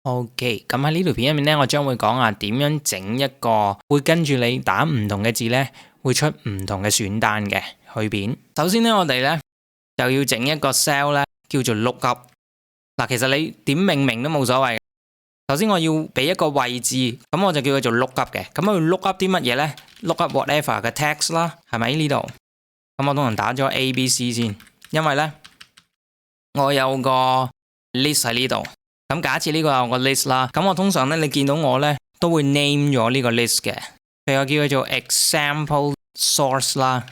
OK，咁喺呢條片入面咧，我將會講下點樣整一個會跟住你打唔同嘅字咧，會出唔同嘅選單嘅去片。首先咧，我哋咧就要整一個 cell 咧，叫做 lookup。嗱，其實你點命名都冇所謂。首先我要俾一個位置，咁我就叫佢做 lookup 嘅。咁我要 lookup 啲乜嘢咧 ？lookup whatever 嘅 text 啦，係咪呢度？咁我通常打咗 ABC 先，因為咧我有個 list 喺呢度。咁假設呢個係我個 list 啦，咁我通常咧，你見到我咧都會 name 咗呢個 list 嘅，譬如我叫佢做 example source 啦。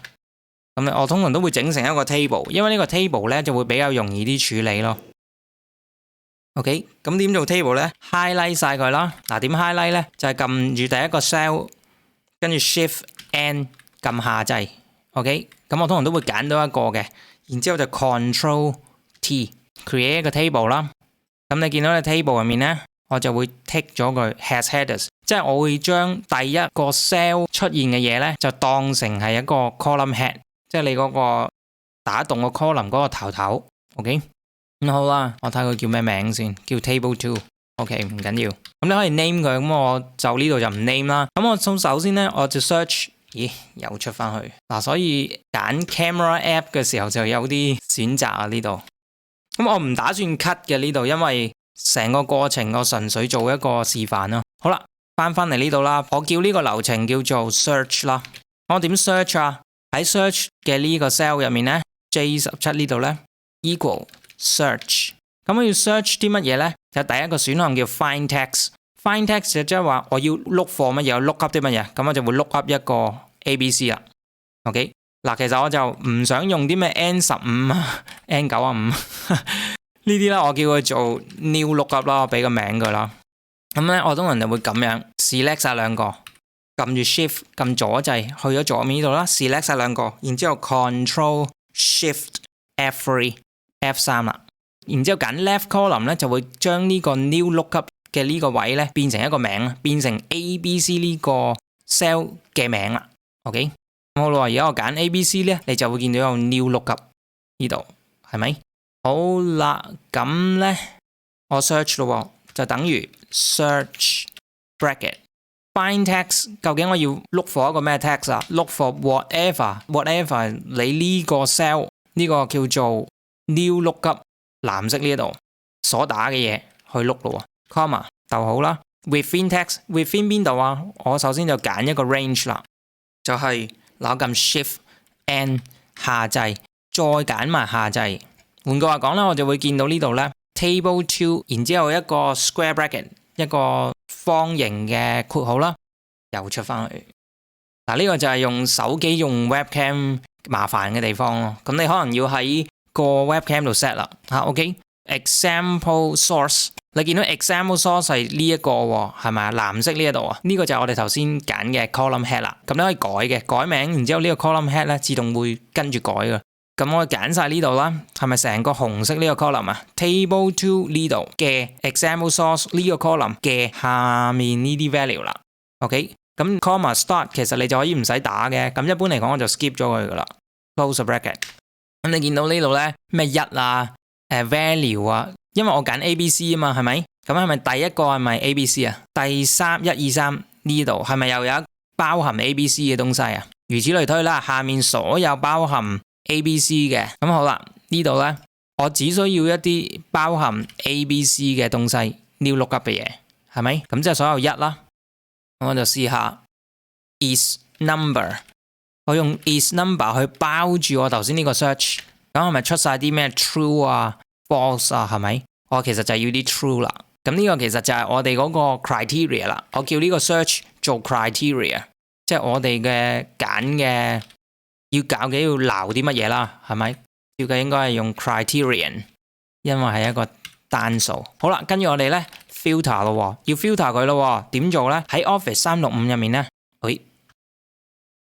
咁咧，我通常都會整成一個 table，因為呢個 table 咧就會比較容易啲處理咯。OK， 咁點做 table 咧 ？highlight 晒佢啦。嗱，點 highlight 咧？就係撳住第一個 cell， 跟住 Shift N 撳下掣。OK， 咁我通常都會揀到一個嘅，然之後就 Control T create 一個 table 啦。咁你見到嘅 table 入面咧，我就會 tick 咗佢 has headers， 即係我會將第一個 cell 出現嘅嘢咧，就當成係一個 column head， 即係你嗰個打動個 column 嗰個頭頭。OK， 咁好啦，我睇佢叫咩名先，叫 table 2。OK， 唔緊要，咁你可以 name 佢，咁我就呢度就唔 name 啦。咁我首先咧，我就 search， 咦，又出翻去嗱，所以揀 camera app 嘅時候就有啲選擇啊呢度。咁我唔打算 cut 嘅呢度，因為成個過程我純粹做一個示範咯。好啦，翻嚟呢度啦，我叫呢個流程叫做 search 啦。我點 search 啊？喺 search 嘅呢個 cell 入面咧 ，J17 呢度咧 equal search。咁我要 search 啲乜嘢咧？就第一個選項叫 find text。find text 就即係話我要 look for 乜嘢，look up 啲乜嘢，咁我就會 look up 一個 ABC 啦。OK。嗱，其實我就唔想用啲咩 N15 啊、N95 呢啲咧，我叫佢做 new lookup 啦，我俾個名佢啦。咁咧，我通常就會咁樣 select 晒兩個，撳住 Shift 撳左掣去咗左面呢度啦 ，select 晒兩個，然之後 Control Shift F3 F3 啦，然之後揀 left column 咧，就會將呢個 new lookup 嘅呢個位咧變成一個名，變成 ABC 呢個 cell 嘅名啦。OK。好啦，而家我揀 ABC 咧，你就會見到有 new lookup 呢度，係咪？好啦，咁咧我 search 咯，就等於 search bracket find text。究竟我要 look for 一個咩 text 啊 ？look for whatever 你呢個 cell 呢個叫做 new lookup 藍色呢度所打嘅嘢去 look 咯 ，comma 逗號啦 ，within text within 邊度啊？我首先就揀一個 range 啦，就係。嗱，撳 Shift N 下掣，再揀埋下掣。換句話講啦，我就會見到呢度咧 Table 2， 然之後一個 square bracket， 一個方形嘅括號啦，又出翻去。嗱，呢個就係用手機用 webcam 麻煩嘅地方咯。咁你可能要喺個 webcam 度 set 啦。OK，example source。你見到 example source 係呢一個喎，係咪啊？藍色呢一度啊，呢個就係我哋頭先揀嘅 column head 啦。咁你可以改嘅，改名，然之後呢個 column head 咧自動會跟住改嘅。咁我揀晒呢度啦，係咪成個紅色呢個 column 啊 ？Table 2呢度嘅 example source 呢個 column 嘅下面呢啲 value 啦。OK， 咁 comma start 其實你就可以唔使打嘅。咁一般嚟講我就 skip 咗佢噶啦 ，close bracket。咁你見到呢度咧咩1啊，value 啊。因為我揀 ABC 啊嘛，係咪？咁係咪第一個係咪 ABC 啊？第3 1 2 3呢度係咪又有一包含 ABC 嘅東西啊？如此類推啦，下面所有包含 ABC 嘅，咁好啦，呢度咧我只需要一啲包含 ABC 嘅東西 new lookup 嘅嘢，係咪？咁即係所有1啦，我就試下 is number， 我用 is number 去包住我頭先呢個 search， 咁係咪出晒啲咩 true 啊？false 啊，係咪？我其實就係要啲 true 啦。咁呢個其實就係我哋嗰個 criteria 啦。我叫呢個 search 做 criteria， 即係我哋嘅揀嘅要搞嘅要撈啲乜嘢啦，係咪？要嘅應該係用 criterion， 因為係一個單數。好啦，跟住我哋咧 filter 咯，要 filter 佢咯。點做咧？喺 Office 365入面咧，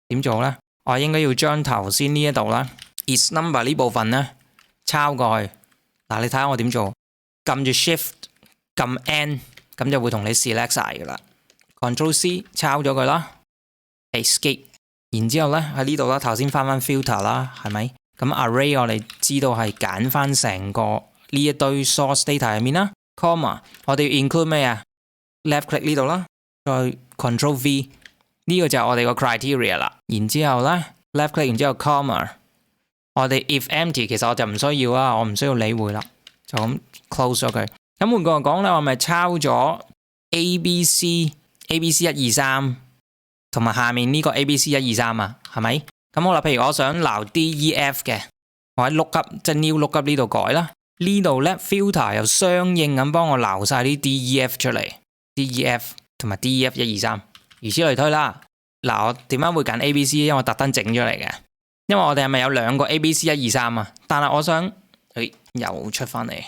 點做咧？我應該要將頭先呢一度啦 is number 呢部分咧抄過去。嗱，你睇下我點做，撳住 Shift 撳 N， 咁就會同你 select 晒噶啦。Control C 抄咗佢啦 ，Escape， 然之後咧喺呢度啦，頭先翻 filter 啦，係咪？咁 Array 我哋知道係揀翻成個呢一堆 source data 入面啦 comma， 我哋要 include 咩啊 ？left click 呢度啦，再 Control V， 呢個就係我哋個 criteria 啦。然之後咧 left click， 然之後 comma， 我哋 if empty 其實我就唔需要啦，我唔需要理會啦，就咁 close 咗佢。咁換句話講咧，我咪抄咗 ABC 123同埋下面呢個 ABC 123啊，係咪？咁好啦，譬如我想撈 DEF 嘅，我喺 lookup 即係 new lookup 呢度改啦。呢度咧 filter 又相應咁幫我撈晒啲 DEF 出嚟 ，DEF 同埋 DEF 123，如此類推啦。嗱，我點解會揀 ABC？ 因為我特登整咗嚟嘅。因為我哋係咪有兩個 ABC 123啊？但係我想，又出翻嚟。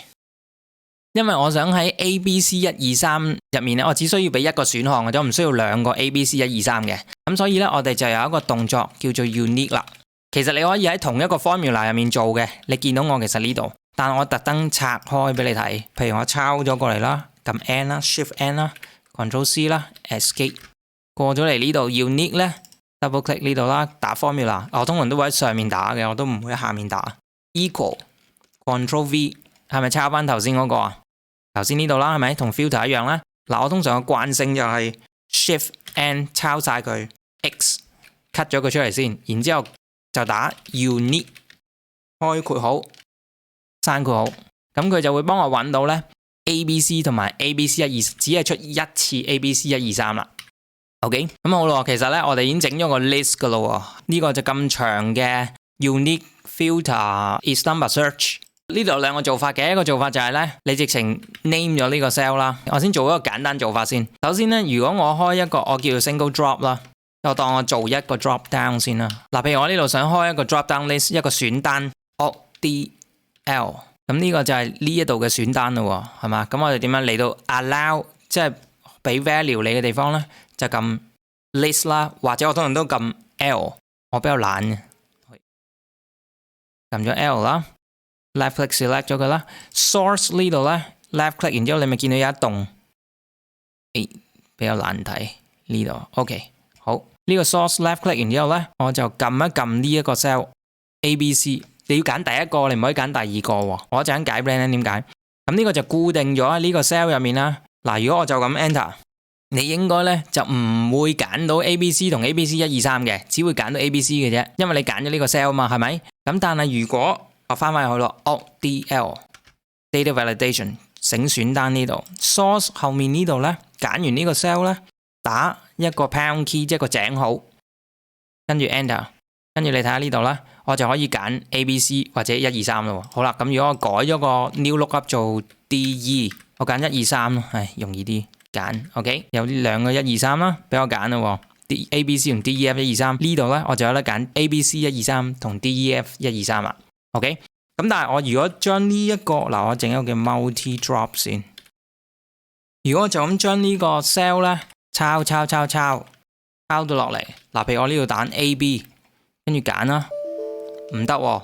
因為我想喺 ABC 123入面咧，我只需要俾一個選項嘅啫，唔需要兩個 ABC 123嘅。咁所以咧，我哋就有一個動作叫做 unique 啦。其實你可以喺同一個 formula 入面做嘅。你見到我其實呢度，但係我特登拆開俾你睇。譬如我抄咗過嚟啦，撳 N 啦 ，Shift N 啦 ，Control C 啦 ，Escape 過咗嚟呢度 unique 咧 ，double click 呢度啦，打 formula。我通常都會喺上面打嘅，我都唔會喺下面打。Equal Control V 係咪抄翻頭先嗰個啊？頭先呢度啦，係咪同 filter 一樣啦？嗱，我通常嘅慣性就係 Shift N 抄晒佢 ，X cut 咗佢出嚟先，然之後就打 unique 開括號刪括號，咁佢就會幫我揾到咧 ABC 同埋 ABC 123，只係出一次 ABC 123啦。OK， 咁好咯，其實咧我哋已經整咗個 list 噶咯，呢個就咁長嘅 unique filter is number search。呢度有兩個做法嘅，一個做法就係咧，你直情 name 咗呢個 cell 啦。我先做一個簡單做法先。首先咧，如果我開一個我叫做 single drop 啦，我當我做一個 drop down 先啦。嗱，譬如我呢度想開一個 drop down list， 一個選單 ODL， 咁呢個就係呢一度嘅選單咯，係嘛？咁我哋點樣嚟到 allow， 即係俾 value 你嘅地方咧，就撳 list 啦，或者我通常都撳 L， 我比較懶嘅，撳咗 L 啦。Left click select 咗佢啦 ，source 呢度咧 left click， 然之後你咪見到有一棟，比較難睇呢度 ，OK， 好，呢個 source left click， 然之後咧我就撳一撳呢一個 cell ABC， 你要揀第一個，你唔可以揀第二個喎，我一陣解 brand 點解？咁呢個就固定咗喺呢個 cell 入面啦。嗱，如果我就咁 enter， 你應該咧就唔會揀到 ABC 同 ABC 123嘅，只會揀到 ABC 嘅啫，因為你揀咗呢個 cell 嘛，係咪？咁但係如果我翻返去咯 ，ODL data validation 整選單呢度 ，source 後面呢度咧揀完呢個 cell 咧，打一個 pound key 即係個井號，跟住 enter， 跟住你睇下呢度啦，我就可以揀 ABC 或者123咯。好啦，咁如果我改咗個 new lookup 做 DE， 我揀123咯，係容易啲揀。OK， 有呢兩個123啦，俾我揀咯。ABC 同 DEF 123呢度咧，我就有得揀 ABC 123同 DEF 123啦。OK， 咁但係我如果將呢一個嗱，我整一個叫 multi drop 先。如果我就咁將呢個 cell 咧抄到落嚟，嗱，譬如我呢度打 AB， 跟住揀啦，唔得喎，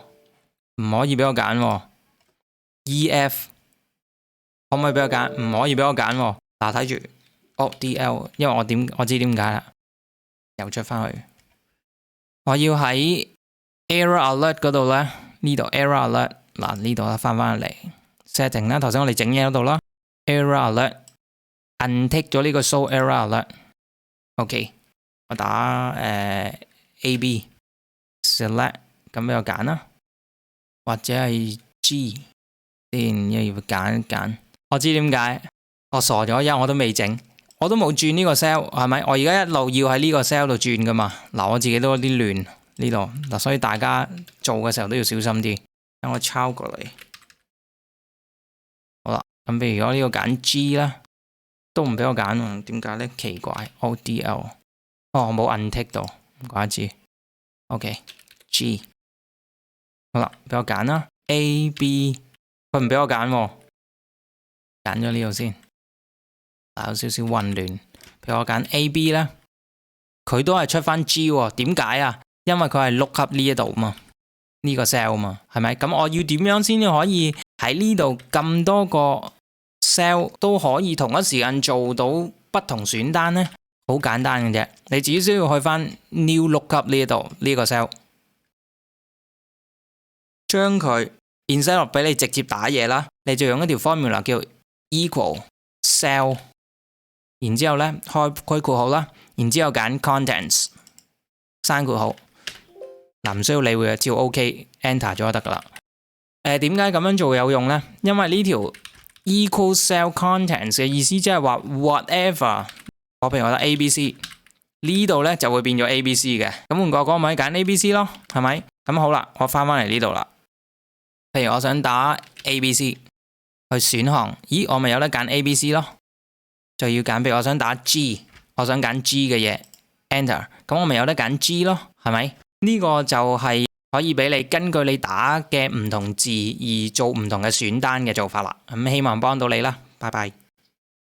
唔可以俾我揀喎。EF 可唔可以俾我揀？唔可以俾我揀喎。嗱，睇住 ODL， 因為我知點解啦，又出翻去，我要喺 error alert 嗰度咧。呢度 error alert， 嗱呢度啦，翻嚟 setting 啦，頭先我哋整嘢嗰度啦 ，error alert untick 咗呢個 show error alert，OK， 我打AB select， 咁俾我揀啦，或者係 G 先，要揀一揀，我知點解，我傻咗，因為我都未整，我都冇轉呢個 cell， 係咪？我而家一路要喺呢個 cell 度轉噶嘛，嗱我自己都有啲亂。呢度嗱，所以大家做嘅時候都要小心啲。等我抄過嚟，好啦。咁譬如我呢個揀 G 啦，都唔俾我揀喎，點解咧？奇怪 ，ODL， 我冇 untick 到，唔怪之。OK，G， 好啦，俾我揀啦。AB， 佢唔俾我揀喎，揀咗呢度先，有少少混亂。譬如我揀 AB 啦，佢都係出翻 G 喎，點解啊？因為佢係 look up 呢一度嘛，呢個 cell 嘛，係咪？咁我要點樣先可以喺呢度咁多個 cell 都可以同一時間做到不同選單呢？好簡單嘅啫，你只需要去翻 new look up 呢一度呢個 cell， 將佢 instead of 俾你直接打嘢啦，你就用一條 formula 叫 equal cell， 然之後咧開括號啦，然之後揀 contents 刪括號，唔需要理會嘅，照 OK enter 咗就得噶啦。點解咁樣做有用咧？因為呢條 equal cell contents 嘅意思即係話 whatever， 我譬如我得 ABC 呢度咧就會變咗 ABC 嘅，咁換個講咪揀 ABC 咯，係咪？咁好啦，我翻嚟呢度啦。譬如我想打 ABC 去選項，咦，我咪有得揀 ABC 咯，就要揀。譬如我想打 G， 我想揀 G 嘅嘢 ，enter， 咁我咪有得揀 G 咯，係咪？呢個就係可以俾你根據你打嘅唔同字而做唔同嘅選單嘅做法啦。咁希望幫到你啦，拜拜。